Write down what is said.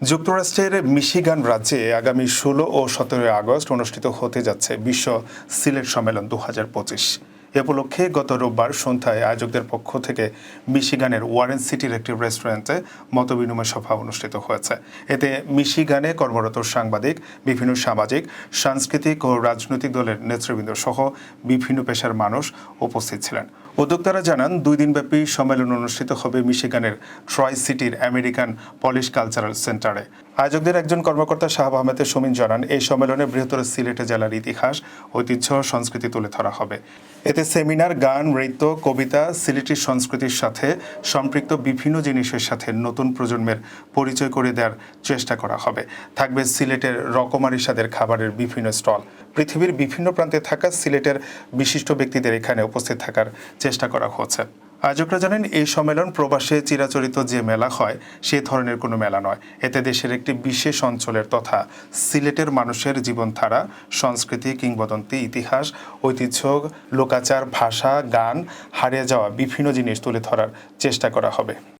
যুক্তরাষ্ট্রের মিশিগান রাজ্যে আগামী ১৬ ও ১৭ আগস্ট অনুষ্ঠিত হতে যাচ্ছে বিশ্ব সিলেট সম্মেলন ২০২৫। এ উপলক্ষে গত রোববার সন্ধ্যায় আয়োজকদের পক্ষ থেকে মিশিগানের ওয়ারেন সিটির একটি রেস্টুরেন্টে মতবিনিময় সভা অনুষ্ঠিত হয়েছে। এতে মিশিগানে কর্মরত সাংবাদিক, বিভিন্ন সামাজিক, সাংস্কৃতিক ও রাজনৈতিক দলের নেতৃবৃন্দ সহ বিভিন্ন পেশার মানুষ উপস্থিত ছিলেন। উদ্যোক্তারা জানান, ২ দিনব্যাপী সম্মেলন অনুষ্ঠিত হবে মিশিগানের ট্রয় সিটির আমেরিকান পলিশ কালচারাল সেন্টারে। আয়োজকদের একজন কর্মকর্তা শাহাব আহমেদ শমীন জানান, এই সম্মেলনে বৃহত্তর সিলেট জেলার ইতিহাস, ঐতিহ্য, সংস্কৃতি তুলে ধরা হবে। এতে সেমিনার, গান, নৃত্য, কবিতা, সিলেটি সংস্কৃতির সাথে সম্পৃক্ত বিভিন্ন জিনিসের সাথে নতুন প্রজন্মের পরিচয় করে দেওয়ার চেষ্টা করা হবে। থাকবে সিলেটের রকমারি স্বাদের খাবারের বিভিন্ন স্টল। পৃথিবীর বিভিন্ন প্রান্তে থাকা সিলেটের বিশিষ্ট ব্যক্তিদের এখানে উপস্থিত থাকার চেষ্টা করা হচ্ছে। আয়োজকরা জানেন, এই সম্মেলন প্রবাসে চিরাচরিত যে মেলা হয় সে ধরনের কোনো মেলা নয়। এতে দেশের একটি বিশেষ অঞ্চলের তথা সিলেটের মানুষের জীবনধারা, সংস্কৃতি, কিংবদন্তি, ইতিহাস, ঐতিহ্য, লোকাচার, ভাষা, গান, হারিয়ে যাওয়া বিভিন্ন জিনিস তুলে ধরার চেষ্টা করা হবে।